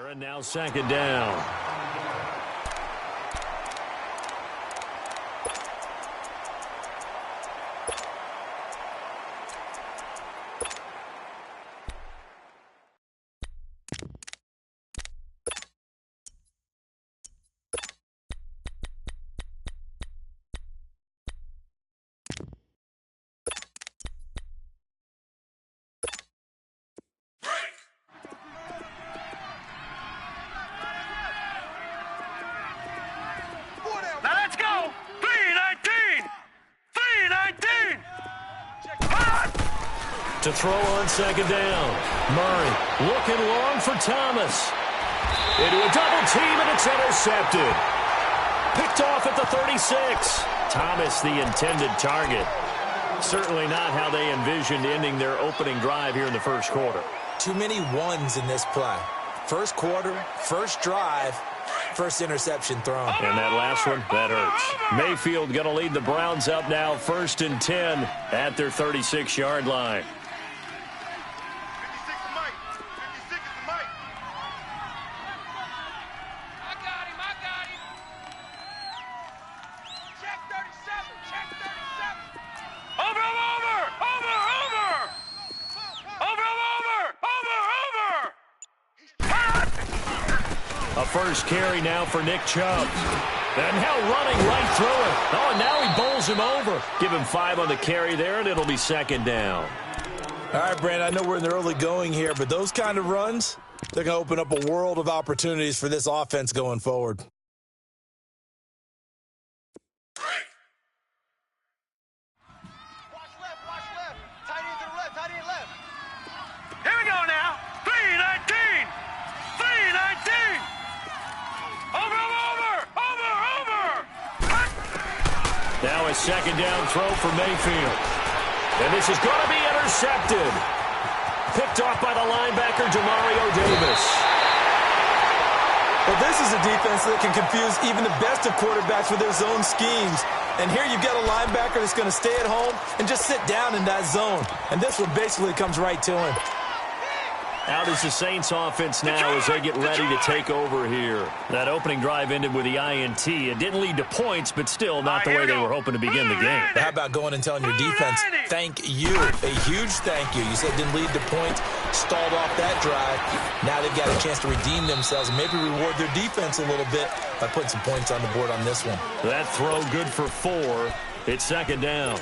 And now second down. To throw on second down. Murray looking long for Thomas. Into a double team, and it's intercepted. Picked off at the 36. Thomas, the intended target. Certainly not how they envisioned ending their opening drive here in the first quarter. Too many ones in this play. First quarter, first drive, first interception thrown. And that last one, that hurts. Mayfield going to lead the Browns up now, 1st and 10 at their 36-yard line. First carry now for Nick Chubb. And now running right through it. Oh, and now he bowls him over. Give him 5 on the carry there, and it'll be second down. All right, Brandon, I know we're in the early going here, but those kind of runs, they're going to open up a world of opportunities for this offense going forward. Now a second down throw for Mayfield. And this is going to be intercepted. Picked off by the linebacker, Demario Davis. Well, this is a defense that can confuse even the best of quarterbacks with their zone schemes. And here you've got a linebacker that's going to stay at home and just sit down in that zone. And this one basically comes right to him. Out is the Saints offense now as they get ready to take over here. That opening drive ended with the INT. It didn't lead to points, but still not the way they were hoping to begin the game. How about going and telling your defense, thank you, a huge thank you. You said it didn't lead to points, stalled off that drive. Now they've got a chance to redeem themselves and maybe reward their defense a little bit by putting some points on the board on this one. That throw good for 4. It's second down.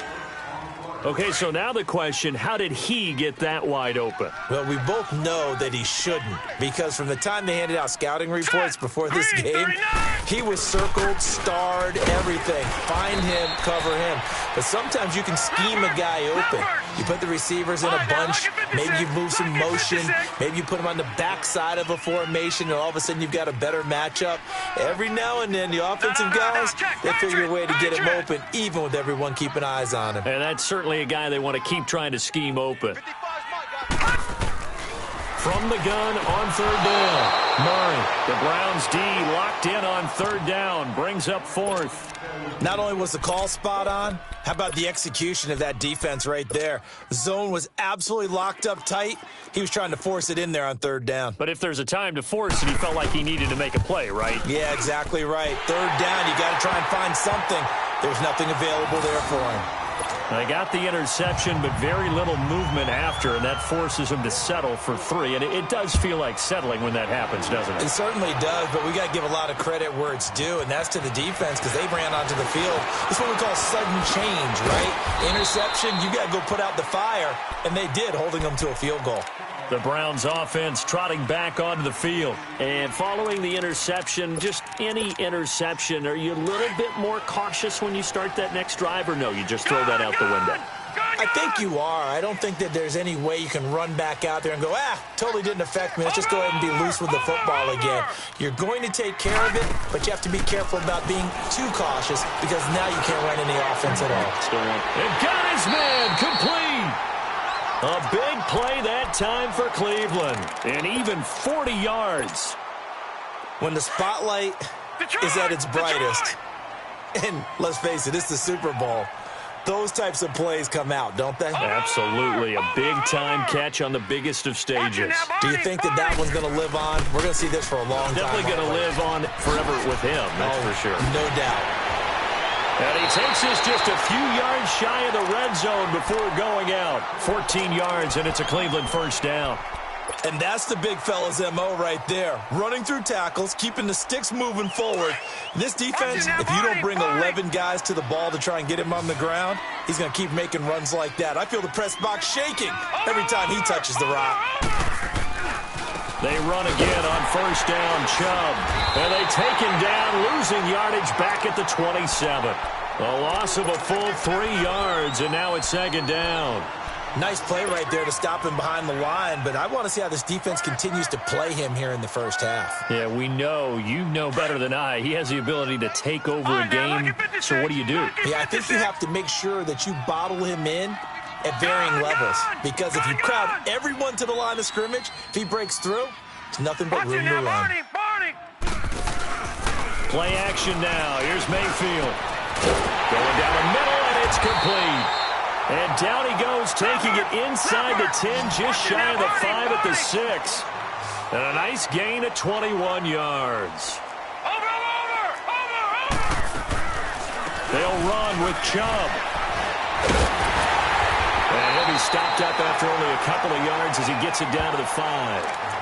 Okay, so now the question, how did he get that wide open? Well, we both know that he shouldn't, because from the time they handed out scouting reports before this game, he was circled, starred, everything. Find him, cover him. But sometimes you can scheme a guy open. You put the receivers in a bunch, maybe you move some motion, maybe you put them on the backside of a formation, and all of a sudden you've got a better matchup. Every now and then, the offensive guys, they figure a way to get him open, even with everyone keeping eyes on him. And that's certainly a guy they want to keep trying to scheme open. From the gun on third down, Murray. The Browns D locked in on third down, brings up 4th. Not only was the call spot on, how about the execution of that defense right there? The zone was absolutely locked up tight. He was trying to force it in there on third down. But if there's a time to force it, he felt like he needed to make a play, right? Yeah, exactly right. Third down, you got to try and find something. There's nothing available there for him. They got the interception, but very little movement after, and that forces them to settle for 3. And it does feel like settling when that happens, doesn't it? It certainly does, but we got to give a lot of credit where it's due, and that's to the defense because they ran onto the field. It's what we call sudden change, right? Interception, you got to go put out the fire, and they did, holding them to a field goal. The Browns offense trotting back onto the field. And following the interception, just any interception, are you a little bit more cautious when you start that next drive, or no, you just throw that out the window? I think you are. I don't think that there's any way you can run back out there and go, totally didn't affect me. Let's just go ahead and be loose with the football again. You're going to take care of it, but you have to be careful about being too cautious because now you can't run any offense at all. And got his man complete. A big play that time for Cleveland, and even 40 yards. When the spotlight is at its brightest, and let's face it, it's the Super Bowl, those types of plays come out, don't they? Absolutely. A big-time catch on the biggest of stages. Do you think that one's going to live on? We're going to see this for a long time. Definitely going to live on forever with him, that's for sure. No doubt. And he takes this just a few yards shy of the red zone before going out. 14 yards, and it's a Cleveland first down. And that's the big fella's MO right there. Running through tackles, keeping the sticks moving forward. This defense, if you don't bring 11 guys to the ball to try and get him on the ground, he's going to keep making runs like that. I feel the press box shaking every time he touches the rock. They run again on first down, Chubb. And they take him down, losing yardage back at the 27. A loss of a full 3 yards, and now it's second down. Nice play right there to stop him behind the line, but I want to see how this defense continues to play him here in the first half. Yeah, we know. You know better than I. He has the ability to take over a game, so what do you do? Yeah, I think you have to make sure that you bottle him in at varying levels, because if you crowd everyone to the line of scrimmage, if he breaks through, it's nothing but room to run. Play action now. Here's Mayfield. Going down the middle, and it's complete. And down he goes, taking it inside the 10, just shy of the 5 at the 6. And a nice gain of 21 yards. They'll run with Chubb. And he'll be stopped up after only a couple of yards as he gets it down to the 5.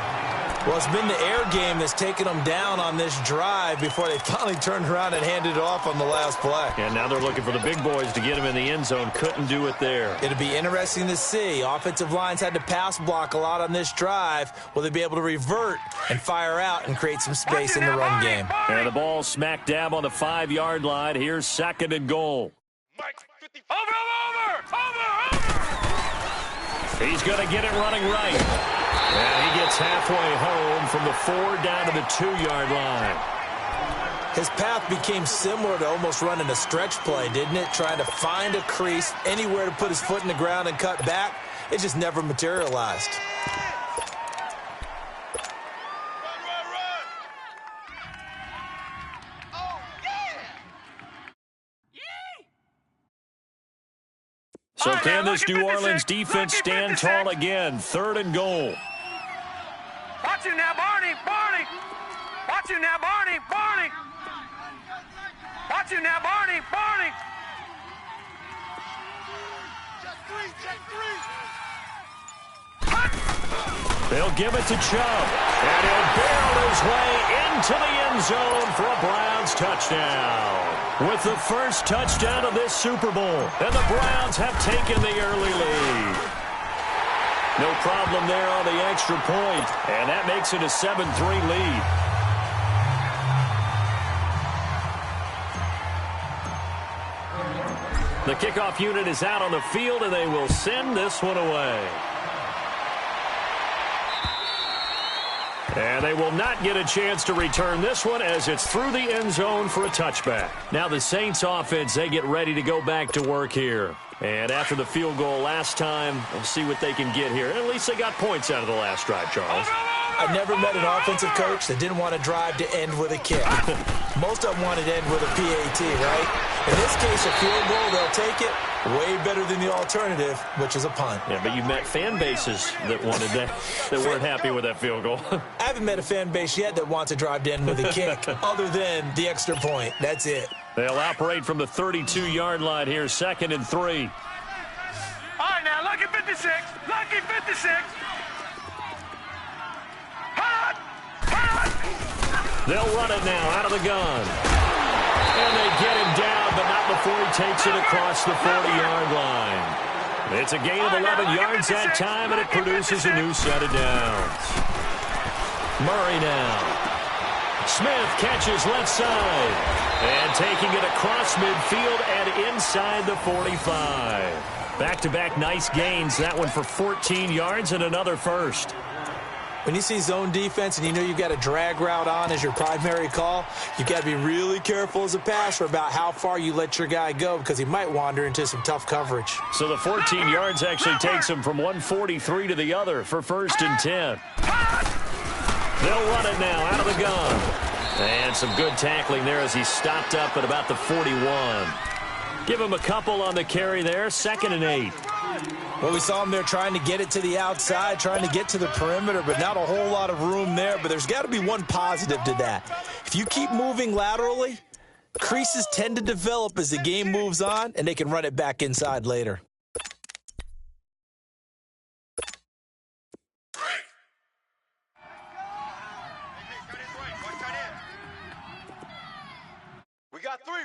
Well, it's been the air game that's taken them down on this drive before they finally turned around and handed it off on the last play. And now they're looking for the big boys to get him in the end zone. Couldn't do it there. It'll be interesting to see. Offensive lines had to pass block a lot on this drive. Will they be able to revert and fire out and create some space in the run game? And the ball smack dab on the 5-yard line. Here's second and goal. He's going to get it running right. And he gets halfway home from the 4 down to the 2-yard line. His path became similar to almost running a stretch play, didn't it? Trying to find a crease, anywhere to put his foot in the ground and cut back. It just never materialized. So can this New Orleans defense stand tall again? 3rd and goal. Watch him now, Barney. Watch him now, Barney. Watch him now, Barney. They'll give it to Chubb. And he'll barrel his way into the end zone for a Browns touchdown. With the first touchdown of this Super Bowl. And the Browns have taken the early lead. No problem there on the extra point. And that makes it a 7-3 lead. The kickoff unit is out on the field, and they will send this one away. And they will not get a chance to return this one as it's through the end zone for a touchback. Now the Saints offense, they get ready to go back to work here. And after the field goal last time, we'll see what they can get here. At least they got points out of the last drive, Charles. I've never met an offensive coach that didn't want to drive to end with a kick. Most of them wanted to end with a PAT, right? In this case, a field goal, they'll take it. Way better than the alternative, which is a punt. Yeah, but you met fan bases that wanted that weren't happy with that field goal. I haven't met a fan base yet that wants to drive to end with a kick, other than the extra point. That's it. They'll operate from the 32-yard line here, 2nd and 3. All right, now, lucky 56. Lucky 56. Hot! They'll run it now out of the gun. And they get him down, but not before he takes it across the 40-yard line. It's a gain of 11 yards that time, and it produces a new set of downs. Murray now. Smith catches left side. And taking it across midfield and inside the 45. Back-to-back nice gains. That one for 14 yards and another first. When you see zone defense and you know you've got a drag route on as your primary call, you've got to be really careful as a passer about how far you let your guy go because he might wander into some tough coverage. So the 14 yards actually takes him from 143 to the other for 1st and 10. They'll run it now out of the gun. And some good tackling there as he stopped up at about the 41. Give him a couple on the carry there, 2nd and 8. Well, we saw him there trying to get it to the outside, trying to get to the perimeter, but not a whole lot of room there. But there's got to be one positive to that. If you keep moving laterally, creases tend to develop as the game moves on, and they can run it back inside later. We got three.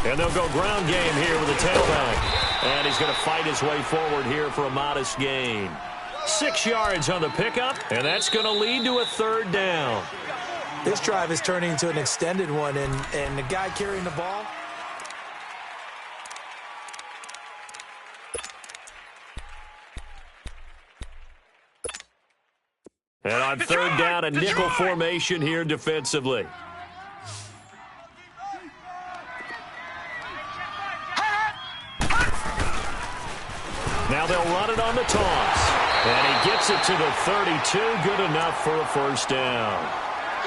And they'll go ground game here with a tailback. And he's going to fight his way forward here for a modest gain. 6 yards on the pickup, and that's going to lead to a 3rd down. This drive is turning into an extended one, and the guy carrying the ball. And on 3rd down, a nickel formation here defensively. Now they'll run it on the toss. And he gets it to the 32. Good enough for a 1st down.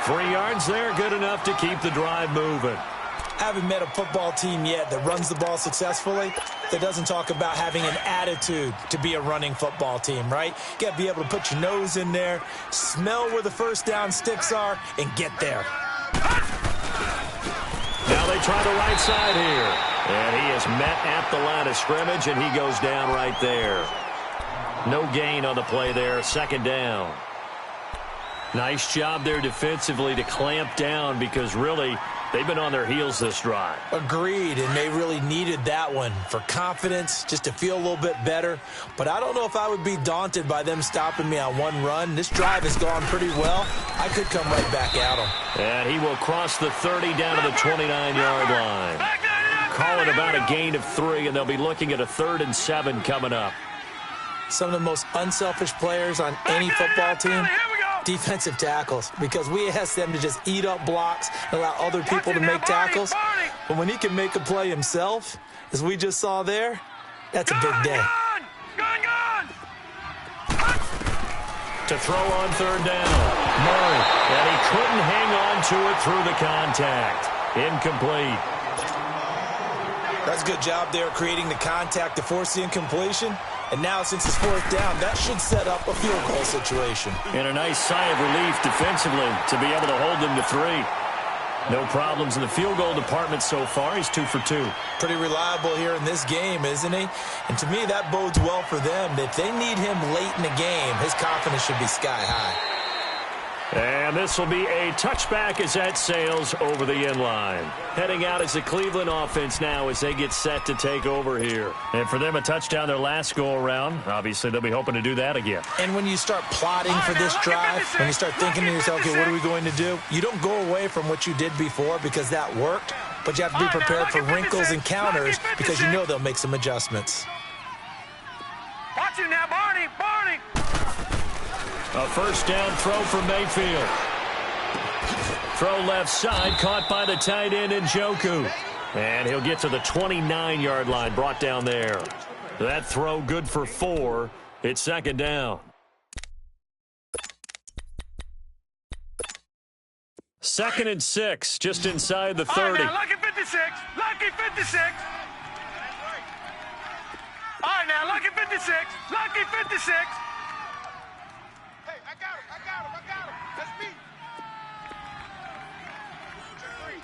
3 yards there, good enough to keep the drive moving. I haven't met a football team yet that runs the ball successfully that doesn't talk about having an attitude to be a running football team, right? You got to be able to put your nose in there, smell where the 1st down sticks are, and get there. Now they try the right side here. And he is met at the line of scrimmage, and he goes down right there. No gain on the play there, 2nd down. Nice job there defensively to clamp down because really they've been on their heels this drive. Agreed, and they really needed that one for confidence, just to feel a little bit better. But I don't know if I would be daunted by them stopping me on one run. This drive has gone pretty well. I could come right back at them. And he will cross the 30 down to the 29-yard line. Call it about a gain of 3, and they'll be looking at a 3rd and 7 coming up. Some of the most unselfish players on any football team, defensive tackles, because we ask them to just eat up blocks and allow other people to make tackles. But when he can make a play himself, as we just saw there, that's a big day. To throw on 3rd down, Murray, and he couldn't hang on to it through the contact. Incomplete. That's a good job there creating the contact to force the incompletion. And now, since it's 4th down, that should set up a field goal situation. And a nice sigh of relief defensively to be able to hold them to 3. No problems in the field goal department so far. He's 2 for 2. Pretty reliable here in this game, isn't he? And to me, that bodes well for them. If they need him late in the game, his confidence should be sky high. And this will be a touchback as that sails over the end line. Heading out is the Cleveland offense now as they get set to take over here. And for them, a touchdown their last go-around. Obviously, they'll be hoping to do that again. And when you start plotting for this drive, when you start thinking to yourself, okay, what are we going to do? You don't go away from what you did before because that worked, but you have to be prepared for wrinkles and counters because you know they'll make some adjustments. Watch it now, Barney. A 1st down throw for Mayfield. Throw left side, caught by the tight end Njoku. And he'll get to the 29-yard line, brought down there. That throw good for 4. It's 2nd down. 2nd and 6, just inside the 30. All right, now, lucky 56. Lucky 56. All right, now, lucky 56. Lucky 56.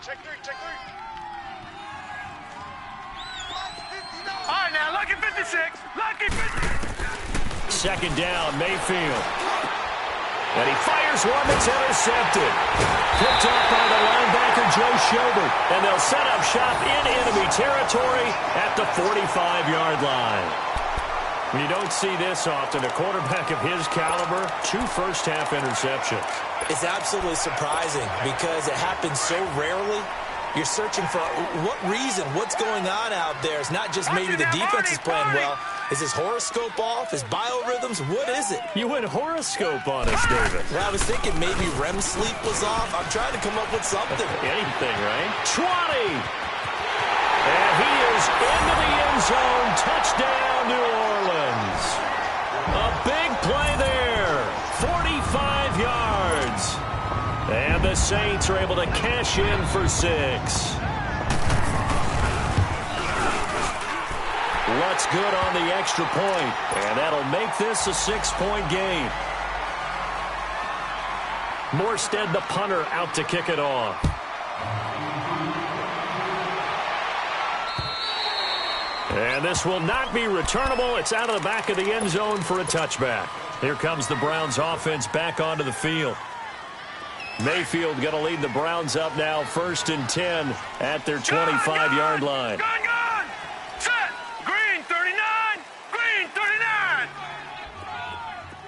Check three. All right, now, lucky 56. Lucky 56. 2nd down, Mayfield. And he fires one that's intercepted. Picked up by the linebacker, Joe Schobert. And they'll set up shop in enemy territory at the 45-yard line. You don't see this often. A quarterback of his caliber, 2 first-half interceptions. It's absolutely surprising because it happens so rarely. You're searching for what reason, what's going on out there. It's not just maybe the defense is playing well. Is his horoscope off? His biorhythms? What is it? You went horoscope on us, David. Well, I was thinking maybe REM sleep was off. I'm trying to come up with something. Anything, right? 20! And he is into the end zone. Touchdown, New Orleans. A big play there. 45 yards. And the Saints are able to cash in for 6. What's good on the extra point, and that'll make this a 6-point game. Morstead, the punter, out to kick it off. And this will not be returnable. It's out of the back of the end zone for a touchback. Here comes the Browns offense back onto the field. Mayfield going to lead the Browns up now, 1st and 10 at their 25-yard line. Gun! Set! Green 39! Green 39!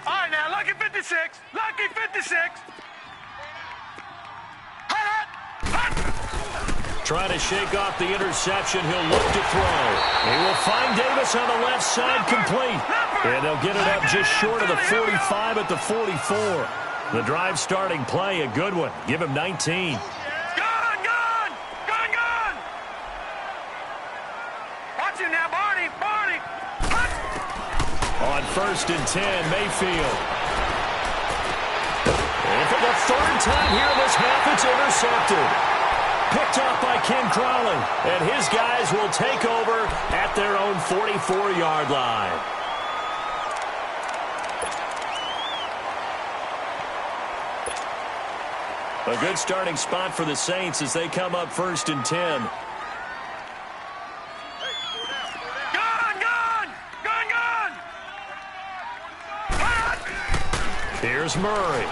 All right, now, lucky 56. Lucky 56. Trying to shake off the interception. He'll look to throw. He will find Davis on the left side, complete. And they'll get it up just short of the 45 at the 44. The drive starting play, a good one. Give him 19. Gun! Watch him now, Barney! On 1st and 10, Mayfield. And for the 3rd time here in this half, it's intercepted. Picked off by Ken Crowley, and his guys will take over at their own 44-yard line. A good starting spot for the Saints as they come up 1st and 10. Gun! Here's Murray.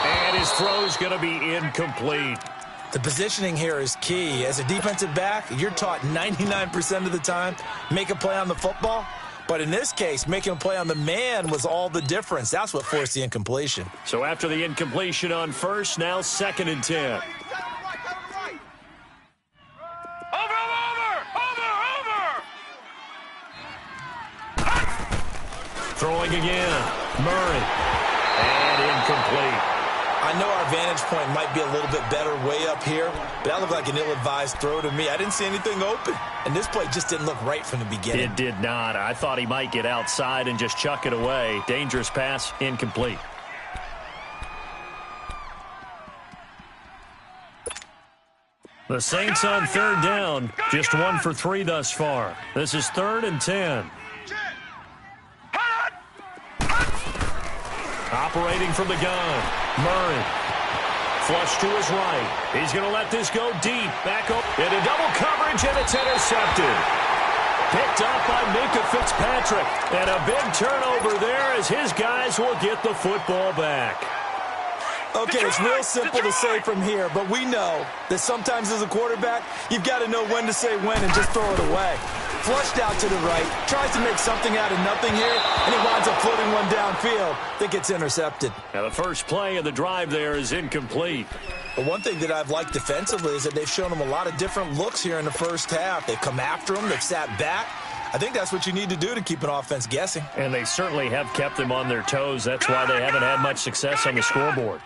And his throw's going to be incomplete. The positioning here is key. As a defensive back, you're taught 99% of the time, make a play on the football. But in this case, making a play on the man was all the difference. That's what forced the incompletion. So after the incompletion on 1st, now 2nd and 10. Throwing again. Murray. And incomplete. I know our vantage point might be a little bit better way up here, but that looked like an ill-advised throw to me. I didn't see anything open, and this play just didn't look right from the beginning. It did not. I thought he might get outside and just chuck it away. Dangerous pass, incomplete. The Saints on 3rd down, just 1 for 3 thus far. This is 3rd and 10. Operating from the gun, Murray. Flush to his right. He's going to let this go deep. Back up into double coverage, and it's intercepted. Picked up by Minkah Fitzpatrick. And a big turnover there as his guys will get the football back. Okay, it's real simple to say from here, but we know that sometimes as a quarterback, you've got to know when to say when and just throw it away. Flushed out to the right, tries to make something out of nothing here, and he winds up floating one downfield that gets intercepted. Now the first play of the drive there is incomplete. But one thing that I've liked defensively is that they've shown him a lot of different looks here in the first half. They've come after him, they've sat back. I think that's what you need to do to keep an offense guessing. And they certainly have kept them on their toes. That's why they haven't had much success on the scoreboard.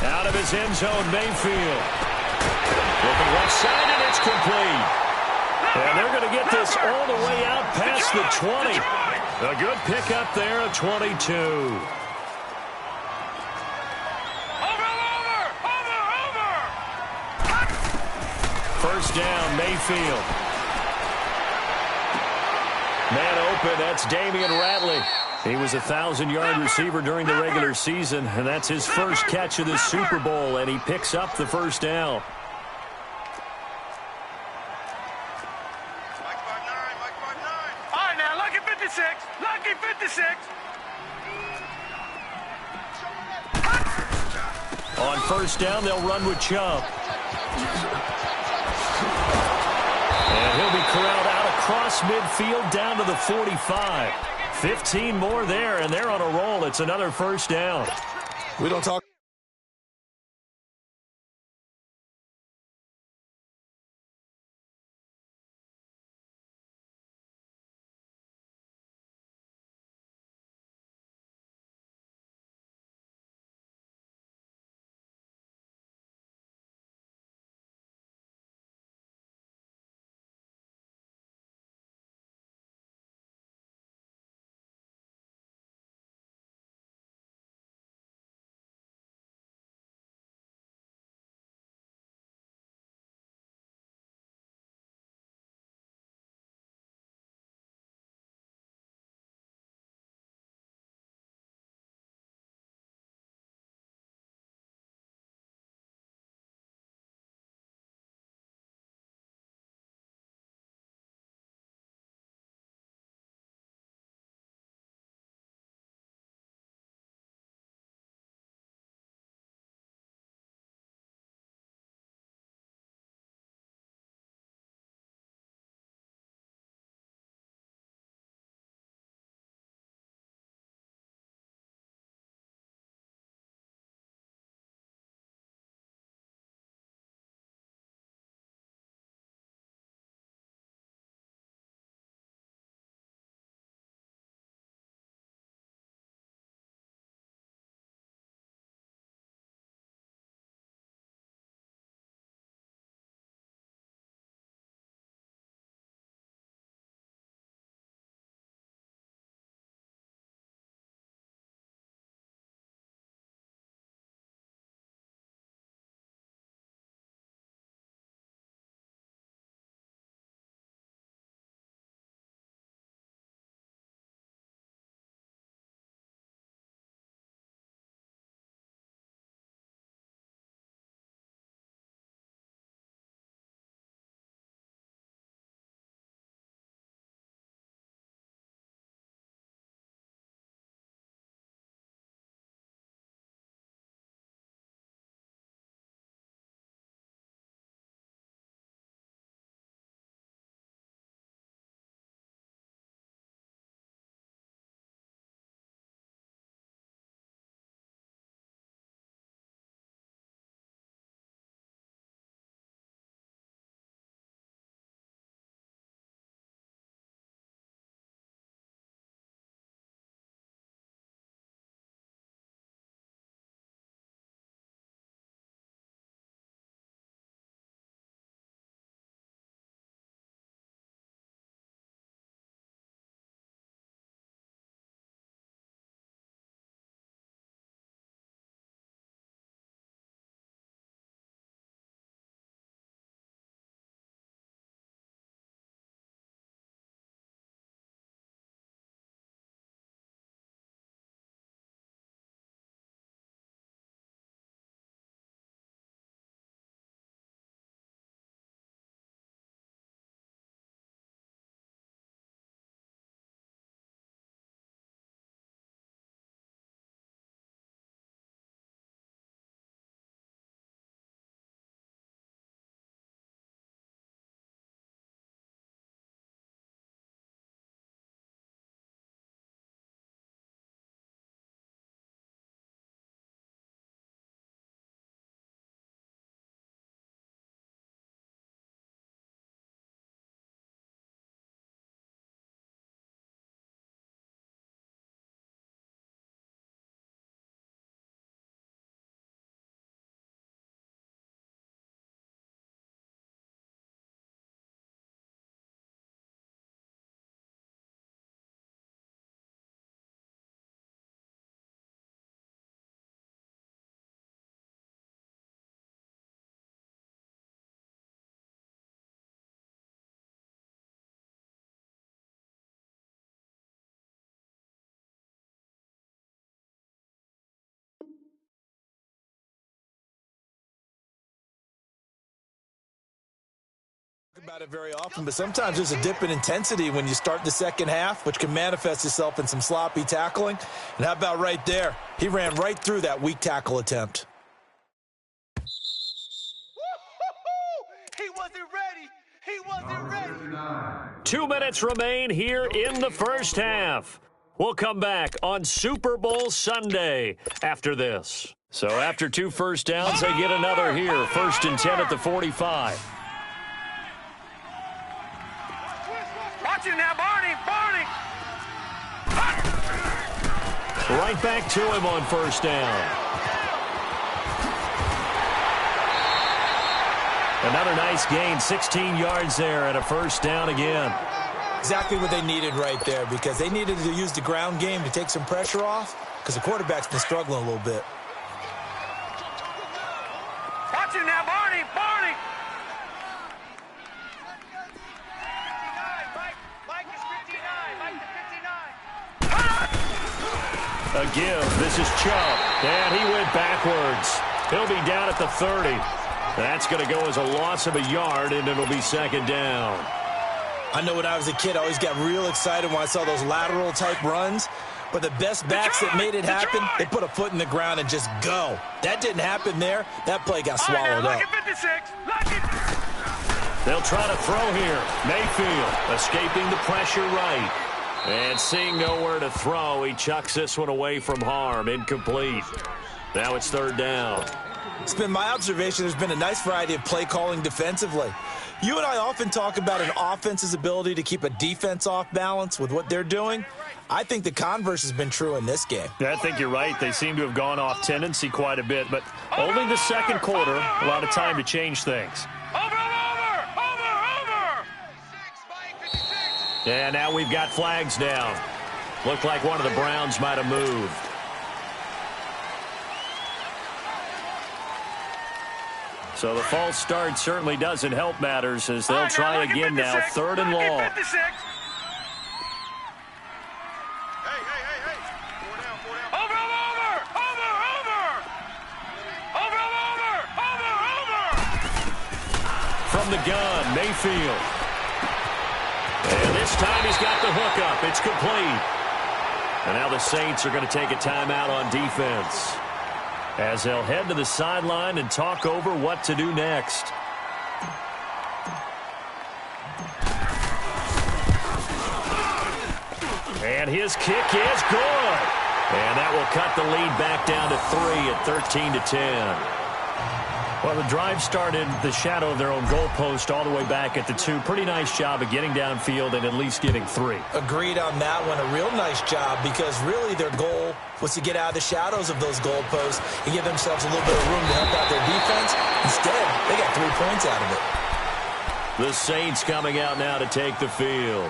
Out of his end zone, Mayfield. Looking left side, and it's complete. And they're going to get this all the way out past the 20. A good pickup there, a 22. First down, Mayfield. Man open, that's Damian Ratley. He was a 1,000-yard receiver during the regular season, and that's his first catch of the Super Bowl, and he picks up the first down. All right, now, lucky 56. Lucky 56. On first down, they'll run with Chubb. And he'll be corralled out across midfield down to the 45. 15 more there, and they're on a roll. It's another first down. We don't talk about it very often, but sometimes there's a dip in intensity when you start the second half, which can manifest itself in some sloppy tackling. And how about right there? He ran right through that weak tackle attempt. He wasn't ready. He wasn't ready. 2 minutes remain here in the first half. We'll come back on Super Bowl Sunday after this. So after 2 first downs, they get another here. 1st and 10 at the 45. Watch it now, Barney. Barney. Right back to him on 1st down. Another nice gain, 16 yards there and a 1st down again. Exactly what they needed right there, because they needed to use the ground game to take some pressure off, because the quarterback's been struggling a little bit. Watch it now, Barney. Barney. Mike is 59. Mike is 59. A give. This is Chubb. And he went backwards. He'll be down at the 30. That's going to go as a loss of a yard, and it'll be 2nd down. I know when I was a kid, I always got real excited when I saw those lateral-type runs. But the best backs that made it happen, they put a foot in the ground and just go. That didn't happen there. That play got swallowed up. They'll try to throw here. Mayfield escaping the pressure right. And seeing nowhere to throw, he chucks this one away from harm. Incomplete. Now it's 3rd down. It's been my observation there's been a nice variety of play calling defensively. You and I often talk about an offense's ability to keep a defense off balance with what they're doing. I think the converse has been true in this game. Yeah, I think you're right. They seem to have gone off tendency quite a bit, but only the 2nd quarter, a lot of time to change things. Over. And now we've got flags down. Looked like one of the Browns might have moved. So the false start certainly doesn't help matters as they'll try again now. 3rd and long. Hey. From the gun, Mayfield. And this time he's got the hookup. It's complete. And now the Saints are going to take a timeout on defense, as they'll head to the sideline and talk over what to do next. And his kick is good. And that will cut the lead back down to 3 at 13-10. Well, the drive started in the shadow of their own goalpost all the way back at the 2. Pretty nice job of getting downfield and at least getting 3. Agreed on that one. A real nice job, because really their goal was to get out of the shadows of those goalposts and give themselves a little bit of room to help out their defense. Instead, they got 3 points out of it. The Saints coming out now to take the field.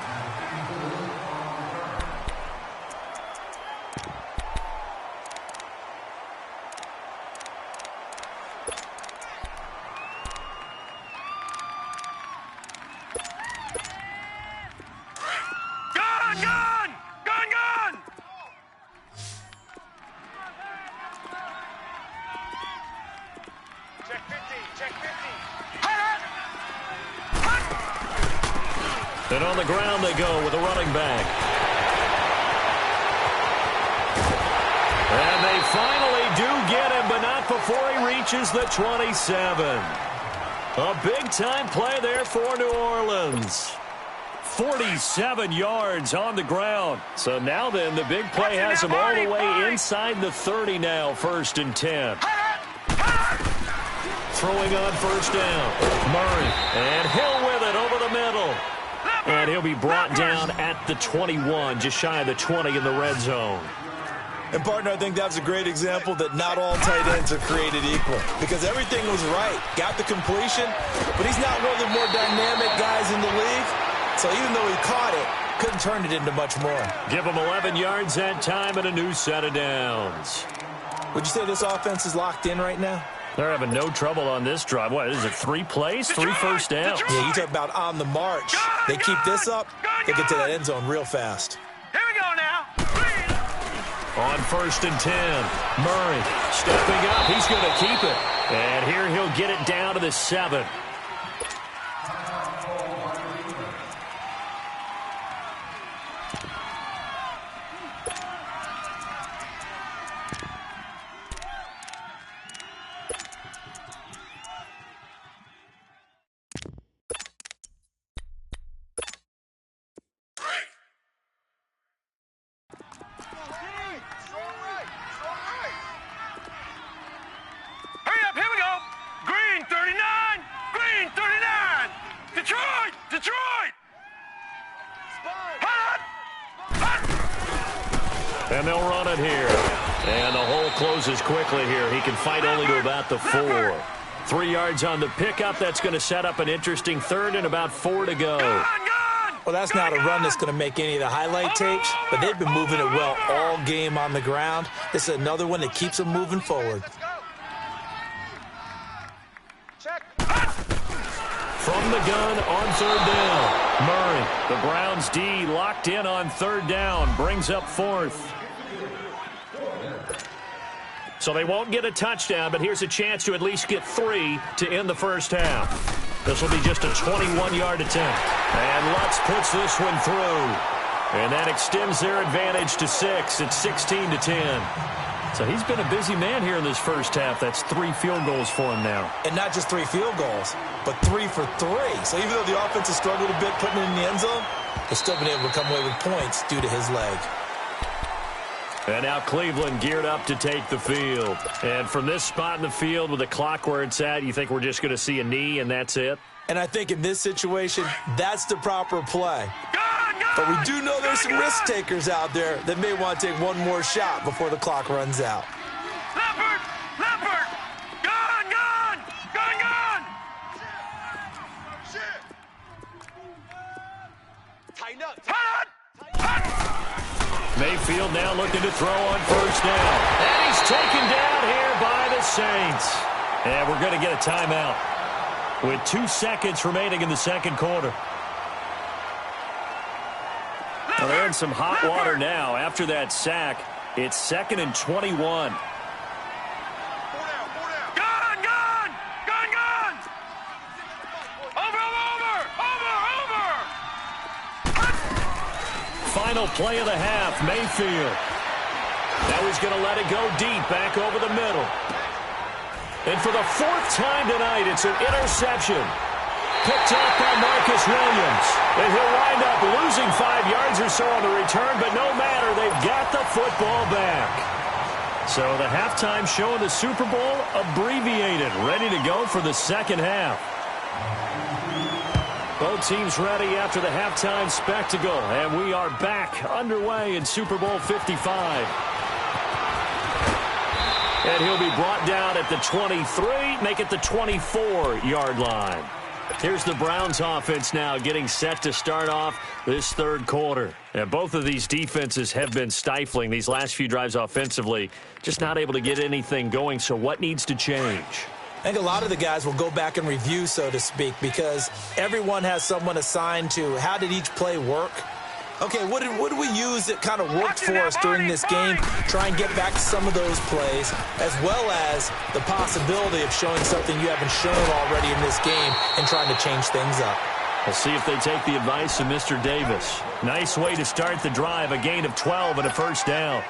And on the ground they go with a running back. And they finally do get him, but not before he reaches the 27. A big-time play there for New Orleans. 47 yards on the ground. So now then, the big play has him all the way inside the 30 now, 1st and 10. Throwing on 1st down. Murray. And Hill with it over the middle. And he'll be brought down at the 21, just shy of the 20 in the red zone. And, partner, I think that's a great example that not all tight ends are created equal, because everything was right. Got the completion, but he's not one of the more dynamic guys in the league. So even though he caught it, couldn't turn it into much more. Give him 11 yards that time and a new set of downs. Would you say this offense is locked in right now? They're having no trouble on this drive. What, is it 3 plays, 3 first downs? Yeah, you talk about on the march. They keep this up, they get to that end zone real fast. Here we go now. On 1st and 10, Murray stepping up. He's going to keep it. And here he'll get it down to the 7. And they'll run it here. And the hole closes quickly here. He can fight only to about the 4. 3 yards on the pickup. That's going to set up an interesting third and about 4 to go. Well, that's not a run that's going to make any of the highlight tapes, but they've been moving it well all game on the ground. This is another one that keeps them moving forward. From the gun on 3rd down. Murray, the Browns D locked in on 3rd down, brings up 4th. So they won't get a touchdown, but here's a chance to at least get 3 to end the first half. This will be just a 21-yard attempt. And Lutz puts this one through. And that extends their advantage to 6. It's 16 to 10. So he's been a busy man here in this first half. That's 3 field goals for him now. And not just 3 field goals, but 3 for 3. So even though the offense has struggled a bit putting it in the end zone, they've still been able to come away with points due to his leg. And now Cleveland geared up to take the field. And from this spot in the field with the clock where it's at, you think we're just going to see a knee and that's it? And I think in this situation, that's the proper play. But we do know there's some risk takers out there that may want to take one more shot before the clock runs out. Leopard! Leopard! Gun! Gun! Gun! Gun! Tighten up! Mayfield now looking to throw on 1st down. And he's taken down here by the Saints. And we're going to get a timeout with 2 seconds remaining in the second quarter. Well, they're in some hot water now. After that sack, it's 2nd and 21. Gun! Gun! Gun! Gun! Over! Final play of the half, Mayfield. Now he's going to let it go deep, back over the middle. And for the 4th time tonight, it's an interception. Picked up by Marcus Williams. And he'll wind up losing 5 yards or so on the return, but no matter, they've got the football back. So the halftime show in the Super Bowl abbreviated, ready to go for the second half. Both teams ready after the halftime spectacle, and we are back underway in Super Bowl 55. And he'll be brought down at the 23, make it the 24-yard line. Here's the Browns offense now getting set to start off this third quarter. And both of these defenses have been stifling these last few drives offensively, just not able to get anything going. So what needs to change? I think a lot of the guys will go back and review, so to speak, because everyone has someone assigned to how did each play work. Okay, what did we use that kind of worked for us during this game? Try and get back to some of those plays, as well as the possibility of showing something you haven't shown already in this game and trying to change things up. We'll see if they take the advice of Mr. Davis. Nice way to start the drive, a gain of 12 and a first down.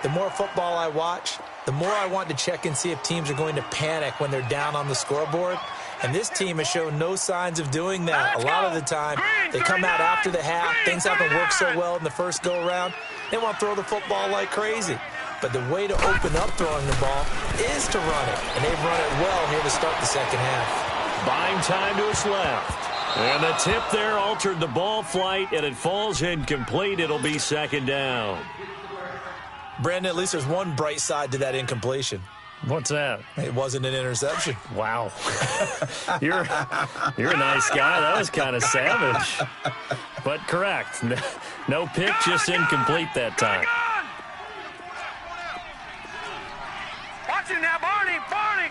The more football I watch, the more I want to check and see if teams are going to panic when they're down on the scoreboard. And this team has shown no signs of doing that. A lot of the time, they come out after the half. Things haven't worked so well in the first go-around. They want to throw the football like crazy. But the way to open up throwing the ball is to run it. And they've run it well here to start the second half. Buying time to his left. And the tip there altered the ball flight, and it falls incomplete. It'll be second down. Brandon, at least there's one bright side to that incompletion. What's that? It wasn't an interception. Wow. You're a nice guy. That was kind of savage. But correct. No pick, just incomplete that time. Watch it now, Barney. Barney.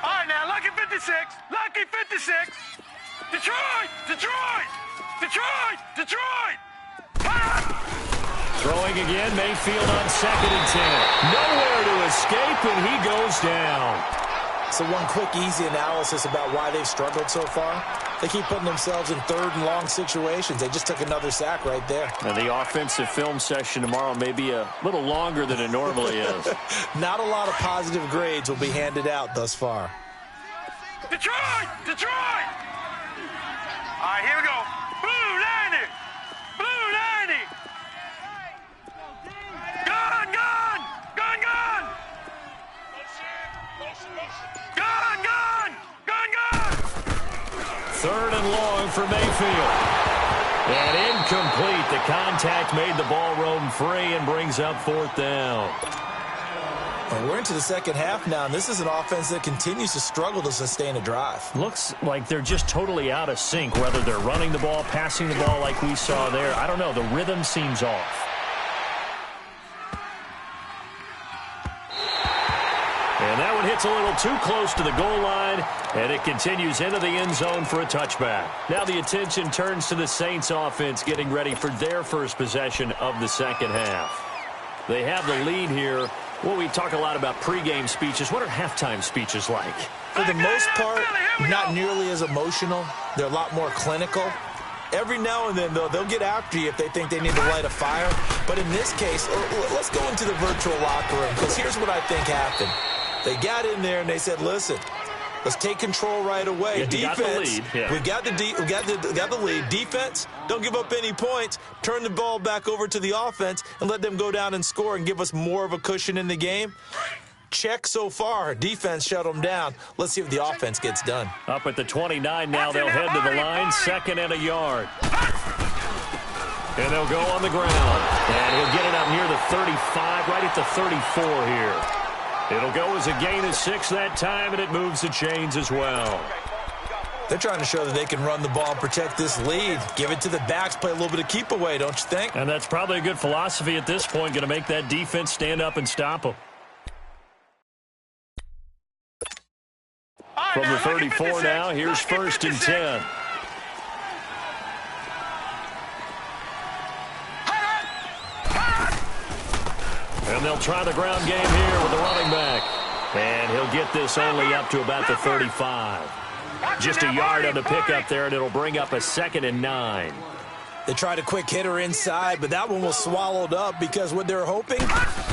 All right, now, Lucky 56. Lucky 56. Detroit. Detroit. Detroit. Detroit. Throwing again, Mayfield on 2nd and 10. Nowhere to escape, and he goes down. So one quick, easy analysis about why they've struggled so far. They keep putting themselves in third and long situations. They just took another sack right there. And the offensive film session tomorrow may be a little longer than it normally is. Not a lot of positive grades will be handed out thus far. Detroit! Detroit! All right, here we go. Blue 90! Blue 90! Gun! Gun! Gun! Gun! Gun! Gun! Gun! Gun! 3rd and long for Mayfield. And incomplete. The contact made the ball roam free and brings up 4th down. And we're into the second half now, and this is an offense that continues to struggle to sustain a drive. Looks like they're just totally out of sync, whether they're running the ball, passing the ball like we saw there. I don't know. The rhythm seems off. And that one hits a little too close to the goal line, and it continues into the end zone for a touchback. Now the attention turns to the Saints offense getting ready for their first possession of the second half. They have the lead here. Well, we talk a lot about pregame speeches. What are halftime speeches like? For the most part, not nearly as emotional. They're a lot more clinical. Every now and then, though, they'll get after you if they think they need to light a fire. But in this case, let's go into the virtual locker room, because here's what I think happened. They got in there and they said, listen, let's take control right away. Yeah, defense, we got the lead. Defense, don't give up any points. Turn the ball back over to the offense and let them go down and score and give us more of a cushion in the game. Check so far. Defense shut them down. Let's see if the offense gets done. Up at the 29 now, they'll head to the line, 2nd and a yard. And they'll go on the ground. And he'll get it up near the 35, right at the 34 here. It'll go as a gain of 6 that time, and it moves the chains as well. They're trying to show that they can run the ball and protect this lead. Give it to the backs, play a little bit of keep away, don't you think? And that's probably a good philosophy at this point, going to make that defense stand up and stop them. From the 34 now, here's 1st and 10. And they'll try the ground game here with the running back. And he'll get this only up to about the 35. Just a yard on the pickup there, and it'll bring up a 2nd and 9. They tried a quick hitter inside, but that one was swallowed up because what they're hoping,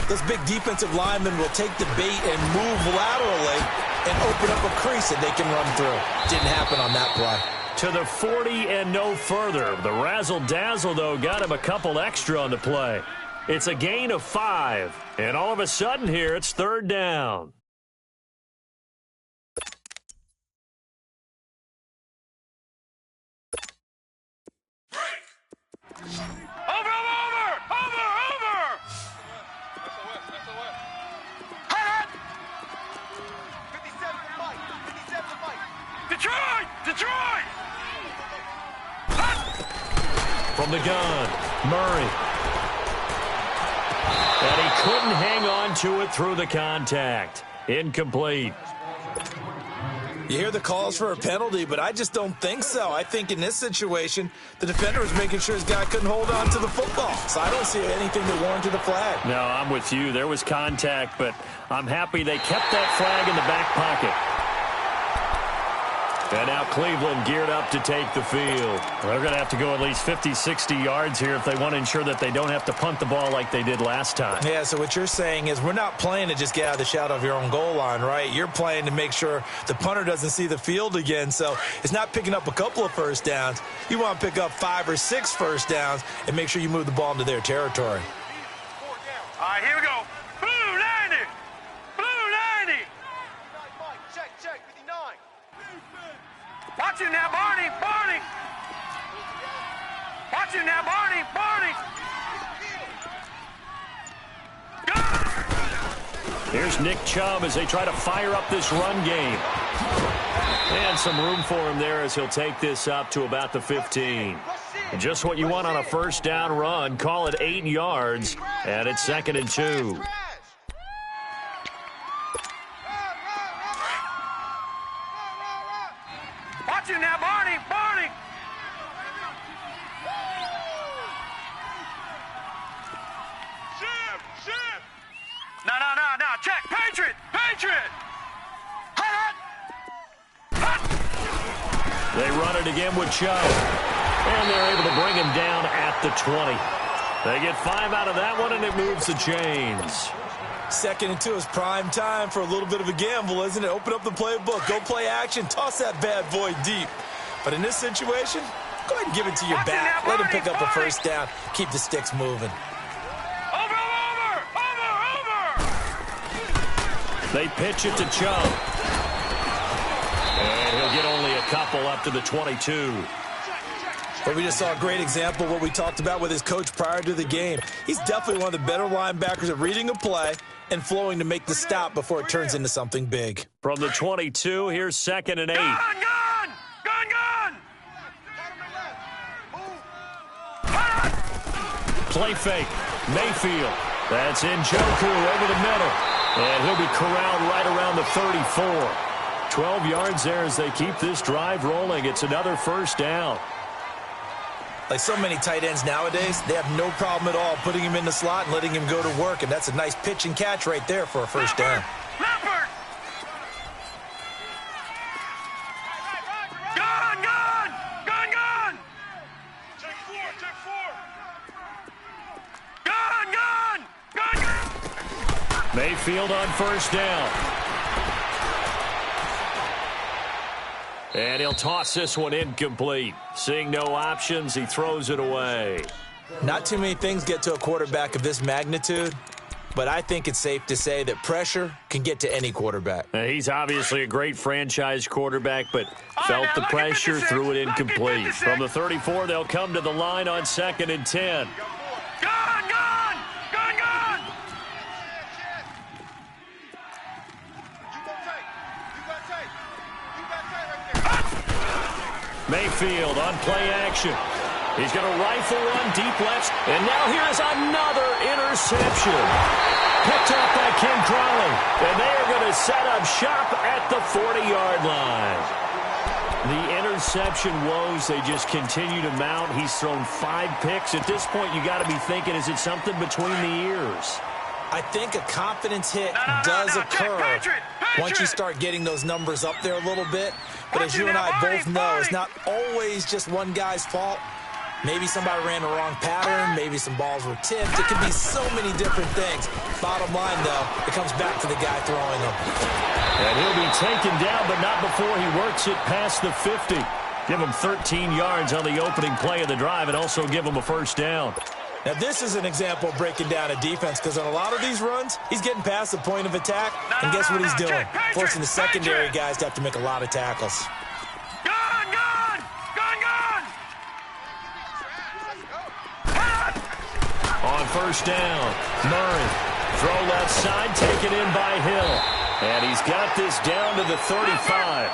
those big defensive linemen will take the bait and move laterally and open up a crease that they can run through. Didn't happen on that play. To the 40 and no further. The razzle-dazzle, though, got him a couple extra on the play. It's a gain of 5, and all of a sudden here, it's 3rd down. Over! Detroit! From the gun, Murray. And he couldn't hang on to it through the contact. Incomplete. You hear the calls for a penalty, but I just don't think so. I think in this situation, the defender was making sure his guy couldn't hold on to the football. So I don't see anything that warranted a flag. No, I'm with you. There was contact, but I'm happy they kept that flag in the back pocket. And now Cleveland geared up to take the field. They're going to have to go at least 50, 60 yards here if they want to ensure that they don't have to punt the ball like they did last time. Yeah, so what you're saying is we're not playing to just get out of the shadow of your own goal line, right? You're playing to make sure the punter doesn't see the field again. So it's not picking up a couple of first downs. You want to pick up 5 or 6 first downs and make sure you move the ball into their territory. All right, here we go. Blue 90. Blue 90. Check, 59. Watch him now, Barney. Watch him now, Barney. Here's Nick Chubb as they try to fire up this run game. And some room for him there as he'll take this up to about the 15. And just what you want on a first down run. Call it 8 yards, and it's 2nd and 2. Watch him now, Barney. Shift. No. Check. Patriot. They run it again with Chubb. And they're able to bring him down at the 20. They get 5 out of that one, and it moves the chains. 2nd and 2 is prime time for a little bit of a gamble, isn't it? Open up the playbook, go play action, toss that bad boy deep. But in this situation, go ahead and give it to your back. Let him pick up a first down. Keep the sticks moving. Over. They pitch it to Chubb. And he'll get only a couple up to the 22. But we just saw a great example of what we talked about with his coach prior to the game. He's definitely one of the better linebackers at reading a play and flowing to make the stop before it turns into something big. From the 22, here's 2nd and 8. Gun! Play fake. Mayfield. That's Njoku over the middle. And he'll be corralled right around the 34. 12 yards there as they keep this drive rolling. It's another first down. Like so many tight ends nowadays, they have no problem at all putting him in the slot and letting him go to work. And that's a nice pitch and catch right there for a first down. Leopard! Gun! Check four! Gun! Mayfield on first down. And he'll toss this one incomplete. Seeing no options, he throws it away. Not too many things get to a quarterback of this magnitude, but I think it's safe to say that pressure can get to any quarterback. He's obviously a great franchise quarterback, but felt the pressure, threw it incomplete. From the 34, they'll come to the line on 2nd and 10. Gun! Mayfield on play action. He's going to rifle one deep left. And now here's another interception. Picked off by Ken Crowley. And they are going to set up shop at the 40-yard line. The interception woes, they just continue to mount. He's thrown 5 picks. At this point, you got to be thinking, is it something between the ears? I think a confidence hit does occur once you start getting those numbers up there a little bit. But as you and I both know, it's not always just one guy's fault. Maybe somebody ran the wrong pattern. Maybe some balls were tipped. It could be so many different things. Bottom line, though, it comes back to the guy throwing them. And he'll be taken down, but not before he works it past the 50. Give him 13 yards on the opening play of the drive and also give him a first down. Now, this is an example of breaking down a defense because on a lot of these runs, he's getting past the point of attack, and guess what he's doing? Forcing the secondary guys to have to make a lot of tackles. Gun! On first down, Murray. Throw left side, taken in by Hill. And he's got this down to the 35.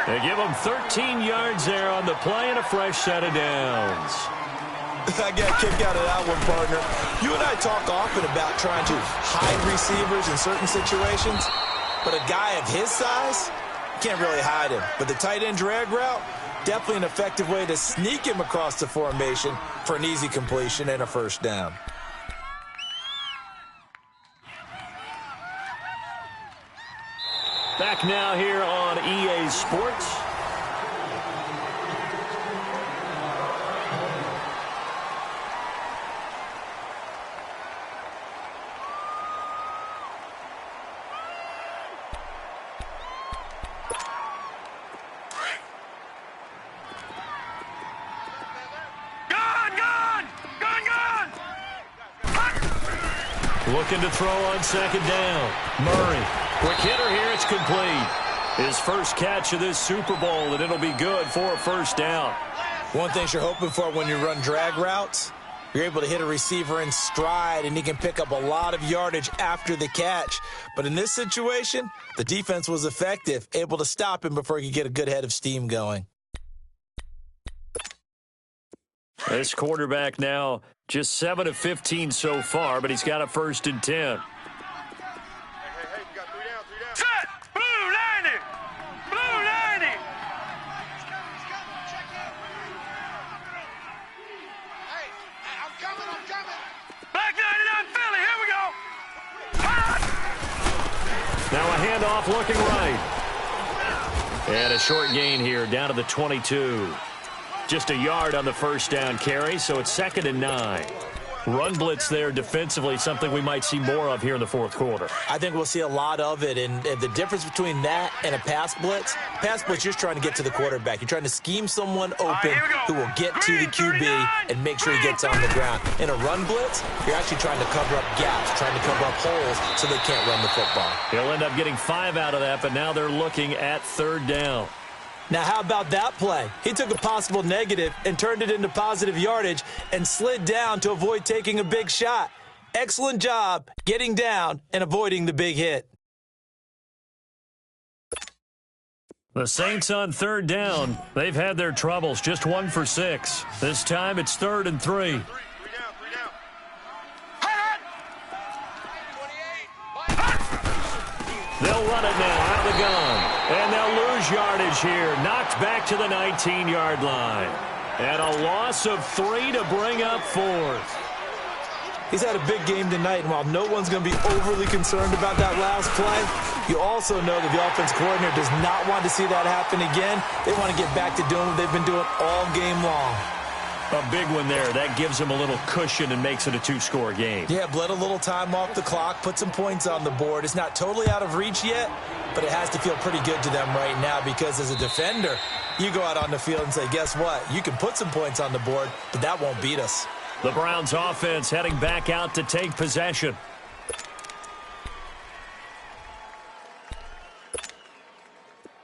They give him 13 yards there on the play and a fresh set of downs. I got a kick out of that one, partner. You and I talk often about trying to hide receivers in certain situations, but a guy of his size, can't really hide him. But the tight end drag route, definitely an effective way to sneak him across the formation for an easy completion and a first down. Back now here on EA Sports. Looking to throw on second down. Murray. Quick hitter here. It's complete. His first catch of this Super Bowl, and it'll be good for a first down. One thing you're hoping for when you run drag routes, you're able to hit a receiver in stride, and he can pick up a lot of yardage after the catch. But in this situation, the defense was effective, able to stop him before he could get a good head of steam going. This quarterback now just 7 of 15 so far, but he's got a 1st and 10. Hey, you got 3 down. Set! Blue 90! Blue 90! Hey, I'm coming! Black 99 Philly, here we go! Now a handoff looking right. And a short gain here down to the 22. Just a yard on the first down carry, so it's 2nd and 9. Run blitz there defensively, something we might see more of here in the fourth quarter. I think we'll see a lot of it, and the difference between that and a pass blitz, you're just trying to get to the quarterback. You're trying to scheme someone open who will get to the QB and make sure he gets on the ground. In a run blitz, you're actually trying to cover up gaps, trying to cover up holes so they can't run the football. He'll end up getting 5 out of that, but now they're looking at 3rd down. Now, how about that play? He took a possible negative and turned it into positive yardage and slid down to avoid taking a big shot. Excellent job getting down and avoiding the big hit. The Saints on third down. They've had their troubles, just 1 for 6. This time it's 3rd and 3. They'll run it now out of the gun. And they'll lose yardage here. Knocked back to the 19-yard line. And a loss of 3 to bring up 4th. He's had a big game tonight, and while no one's going to be overly concerned about that last play, you also know that the offense coordinator does not want to see that happen again. They want to get back to doing what they've been doing all game long. A big one there. That gives them a little cushion and makes it a 2-score game. Yeah, bled a little time off the clock, put some points on the board. It's not totally out of reach yet, but it has to feel pretty good to them right now because as a defender, you go out on the field and say, guess what? You can put some points on the board, but that won't beat us. The Browns offense heading back out to take possession.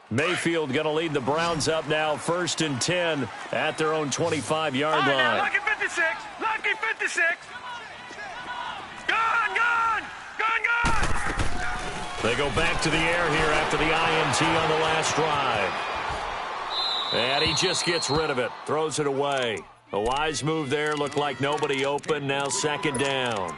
Mayfield going to lead the Browns up now, 1st and 10 at their own 25-yard line. Now, lucky 56. Lucky 56. Gone, gone. Gone, gone. They go back to the air here after the INT on the last drive. And he just gets rid of it, throws it away. A wise move there, looked like nobody open, now 2nd down.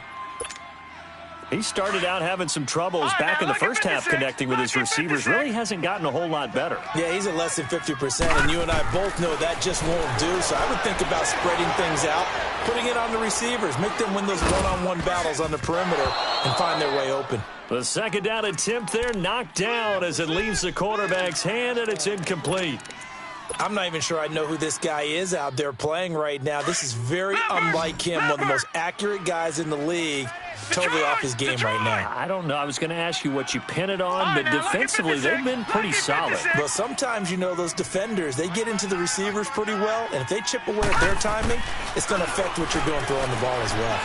He started out having some troubles back in the first half connecting with his receivers. Really hasn't gotten a whole lot better. Yeah, he's at less than 50%, and you and I both know that just won't do. So I would think about spreading things out, putting it on the receivers, make them win those one-on-one battles on the perimeter and find their way open. The 2nd down attempt there knocked down as it leaves the quarterback's hand, and it's incomplete. I'm not even sure I know who this guy is out there playing right now. This is very unlike him, one of the most accurate guys in the league. Totally off his game right now. I don't know. I was going to ask you what you pin it on, but defensively they've been pretty solid. Well, sometimes, you know, those defenders, they get into the receivers pretty well, and if they chip away at their timing, it's going to affect what you're doing throwing the ball as well.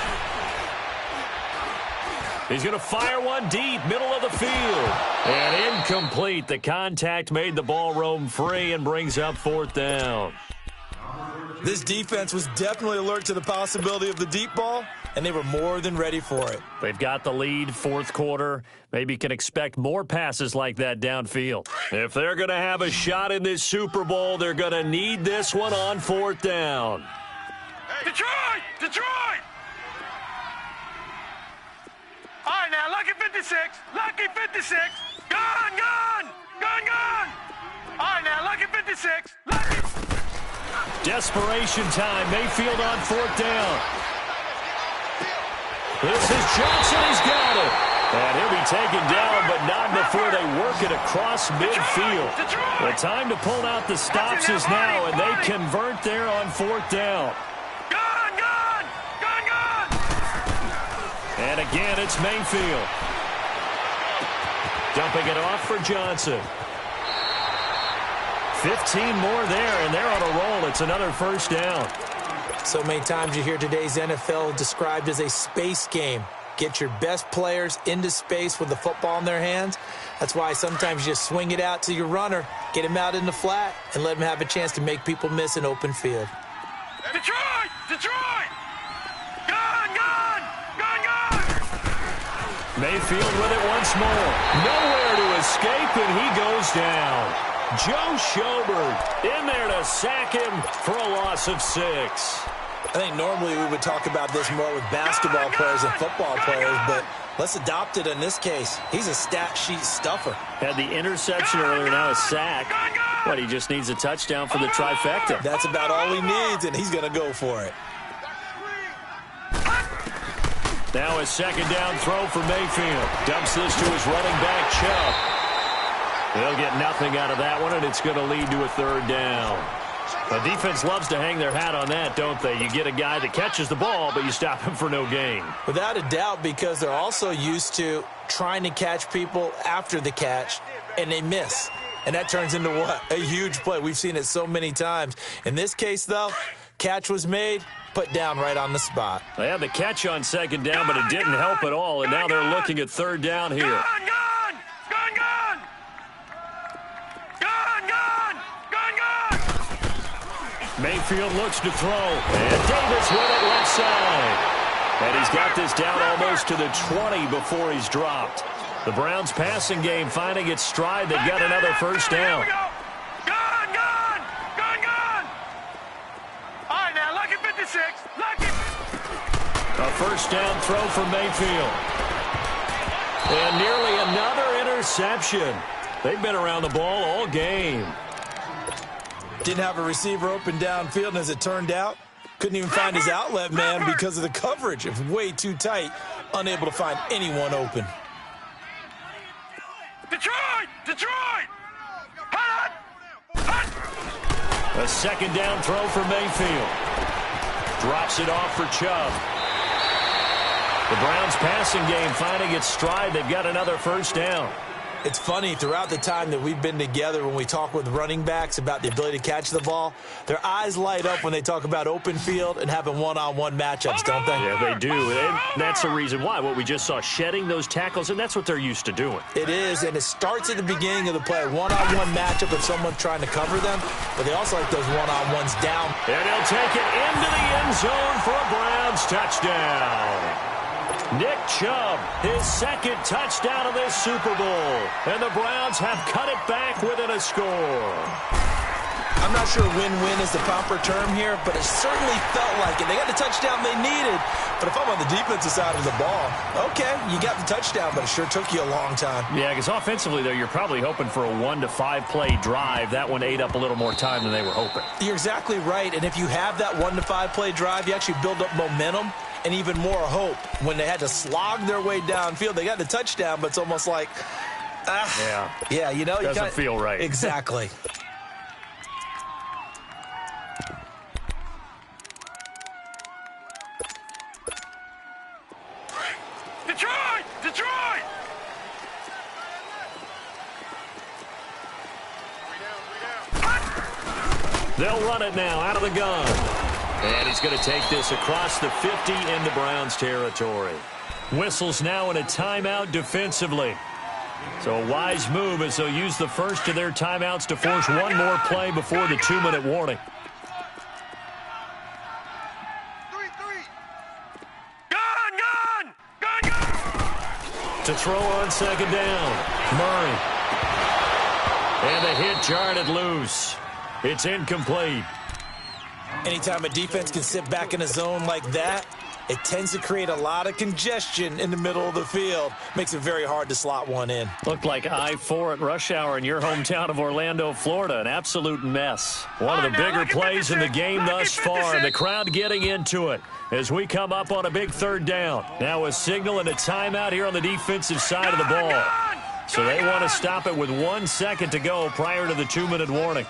He's going to fire one deep, middle of the field. And incomplete. The contact made the ball roam free and brings up 4th down. This defense was definitely alert to the possibility of the deep ball, and they were more than ready for it. They've got the lead, 4th quarter. Maybe can expect more passes like that downfield. If they're going to have a shot in this Super Bowl, they're going to need this one on 4th down. Detroit! Detroit! All right, now, lucky 56. Lucky 56. Gone, gone. Gone, gone. All right, now, lucky 56. Lucky. Desperation time. Mayfield on 4th down. This is Johnson. He's got it. And he'll be taken down, but not before they work it across midfield. The time to pull out the stops is now, and they convert there on 4th down. Gone, gone. Gone, gone. And again, it's Mayfield. Dumping it off for Johnson. 15 more there, and they're on a roll. It's another 1st down. So many times you hear today's NFL described as a space game. Get your best players into space with the football in their hands. That's why sometimes you just swing it out to your runner, get him out in the flat, and let him have a chance to make people miss an open field. Detroit! Detroit! Gone, gone. Gone, gone. Mayfield with it once more. Nowhere to escape, and he goes down. Joe Schobert in there to sack him for a loss of 6. I think normally we would talk about this more with basketball players and football players, but let's adopt it in this case. He's a stat sheet stuffer. Had the interception earlier, now a sack. What, he just needs a touchdown for the trifecta. That's about all he needs, and he's going to go for it. Now a 2nd down throw for Mayfield. Dumps this to his running back, Chubb. They'll get nothing out of that one, and it's going to lead to a 3rd down. The defense loves to hang their hat on that, don't they? You get a guy that catches the ball, but you stop him for no gain. Without a doubt, because they're also used to trying to catch people after the catch, and they miss. And that turns into what? A huge play. We've seen it so many times. In this case, though, catch was made, put down right on the spot. They had the catch on 2nd down, but it didn't help at all, and now they're looking at 3rd down here. Gone, gone. Gone, gone. Gone, gone. Mayfield looks to throw, and Davis with it left side. And he's got this down almost to the 20 before he's dropped. The Browns' passing game finding its stride. They've got another first down. Gone, gone, gone, gone. All right, now, lucky 56, lucky. A first down throw for Mayfield. And nearly another interception. They've been around the ball all game. Didn't have a receiver open downfield, and as it turned out, couldn't even find his outlet man because of the coverage. It was way too tight, unable to find anyone open. Detroit! Detroit! Hot! Hot! A second down throw for Mayfield. Drops it off for Chubb. The Browns' passing game finding its stride. They've got another first down. It's funny, throughout the time that we've been together, when we talk with running backs about the ability to catch the ball, their eyes light up when they talk about open field and having one-on-one matchups, don't they? Yeah, they do. And that's the reason why. What we just saw, shedding those tackles, and that's what they're used to doing. It is, and it starts at the beginning of the play. One-on-one matchup if someone's trying to cover them, but they also like those one-on-ones down. And he'll take it into the end zone for a Browns touchdown. Nick Chubb, his second touchdown of this Super Bowl. And the Browns have cut it back within a score. I'm not sure win-win is the proper term here, but it certainly felt like it. They got the touchdown they needed, but if I'm on the defensive side of the ball, okay, you got the touchdown, but it sure took you a long time. Yeah, because offensively, though, you're probably hoping for a 1 to 5 play drive. That one ate up a little more time than they were hoping. You're exactly right, and if you have that 1 to 5 play drive, you actually build up momentum and even more hope. When they had to slog their way downfield, they got the touchdown, but it's almost like, yeah, you know, doesn't feel right. Exactly. Detroit! Detroit! They'll run it now out of the gun. And he's going to take this across the 50 into Browns territory. Whistles now in a timeout defensively. So a wise move as they'll use the first of their timeouts to force one more play before the 2-minute warning. To throw on second down, Murray. And the hit jarred it loose. It's incomplete. Anytime a defense can sit back in a zone like that, it tends to create a lot of congestion in the middle of the field. Makes it very hard to slot one in. Looked like I-4 at rush hour in your hometown of Orlando, Florida. An absolute mess. One of the bigger plays in the game thus far, and the crowd getting into it as we come up on a big third down. Now a signal and a timeout here on the defensive side of the ball. So they want to stop it with 1 second to go prior to the 2-minute warning.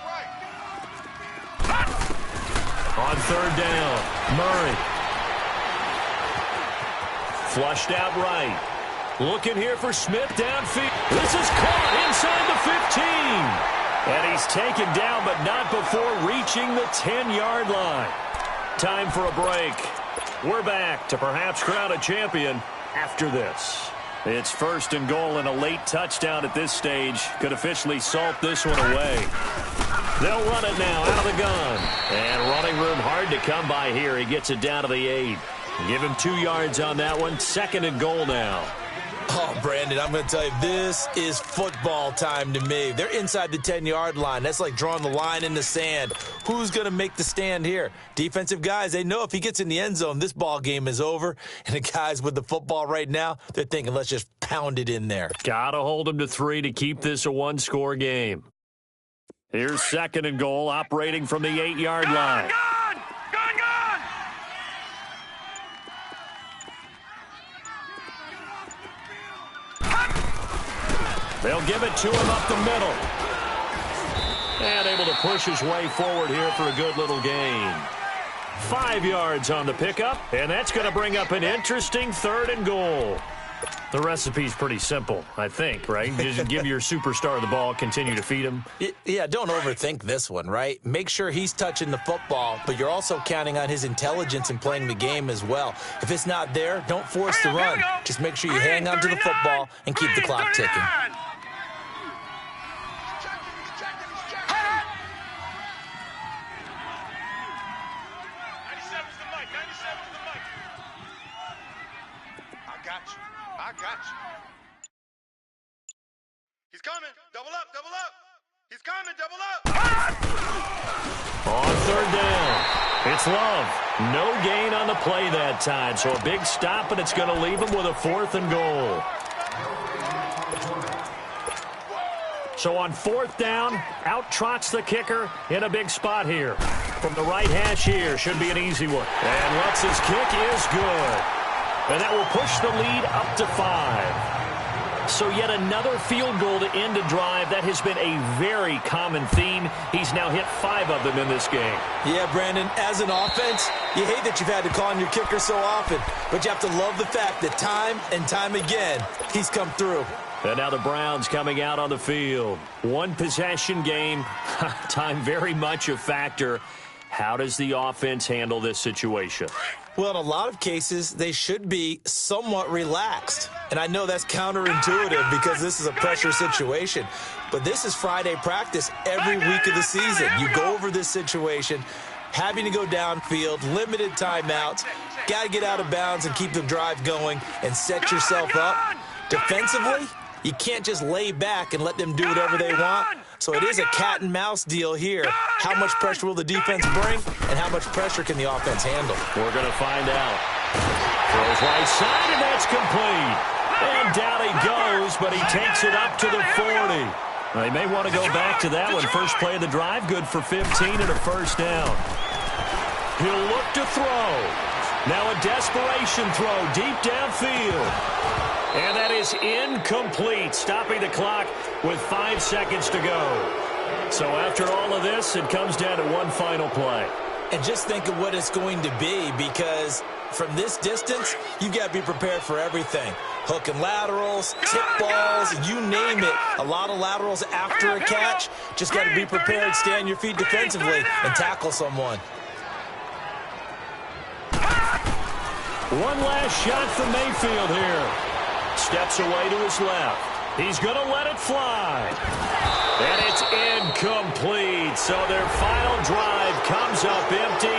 On third down, Murray. Flushed out right. Looking here for Smith downfield. This is caught inside the 15. And he's taken down, but not before reaching the 10-yard line. Time for a break. We're back to perhaps crown a champion after this. It's first and goal and a late touchdown at this stage. Could officially salt this one away. They'll run it now out of the gun. And running room hard to come by here. He gets it down to the 8. Give him 2 yards on that one. Second and goal now. Oh, Brandon, I'm going to tell you, this is football time to me. They're inside the 10-yard line. That's like drawing the line in the sand. Who's going to make the stand here? Defensive guys, they know if he gets in the end zone, this ball game is over. And the guys with the football right now, they're thinking, let's just pound it in there. Got to hold him to 3 to keep this a one-score game. Here's second and goal, operating from the 8-yard line. They'll give it to him up the middle. And able to push his way forward here for a good little gain. 5 yards on the pickup, and that's going to bring up an interesting third and goal. The recipe's pretty simple, I think, right? Just give your superstar the ball, continue to feed him. Yeah, don't overthink this one, right? Make sure he's touching the football, but you're also counting on his intelligence in playing the game as well. If it's not there, don't force the run. Just make sure you hang on to the football and keep the clock ticking. you. I got you. He's coming. Double up, double up. He's coming, double up. On third down, it's Love. No gain on the play that time, so a big stop, and it's going to leave him with a 4th and goal. So on 4th down, out trots the kicker in a big spot here. From the right hash here, should be an easy one. And Lutz's kick is good. And that will push the lead up to 5. So yet another field goal to end a drive. That has been a very common theme. He's now hit 5 of them in this game. Yeah, Brandon, as an offense, you hate that you've had to call on your kicker so often, but you have to love the fact that time and time again, he's come through. And now the Browns coming out on the field. One possession game. Time very much a factor. How does the offense handle this situation? Well, in a lot of cases, they should be somewhat relaxed. And I know that's counterintuitive because this is a pressure situation. But this is Friday practice every week of the season. You go over this situation, having to go downfield, limited timeouts, got to get out of bounds and keep the drive going and set yourself up. Defensively, you can't just lay back and let them do whatever they want. So it is a cat and mouse deal here. How much pressure will the defense bring, and how much pressure can the offense handle? We're going to find out. Throws right side, and that's complete. And down he goes, but he takes it up to the 40. They may want to go back to that one. First play of the drive, good for 15 and a first down. He'll look to throw. Now a desperation throw deep downfield. And that is incomplete, stopping the clock with 5 seconds to go. So after all of this, it comes down to one final play. And just think of what it's going to be, because from this distance, you've got to be prepared for everything. Hook and laterals, tip balls, you name it. A lot of laterals after a catch. Just got to be prepared, stay on your feet defensively, and tackle someone. One last shot from Mayfield here. Steps away to his left. He's going to let it fly. And it's incomplete. So their final drive comes up empty.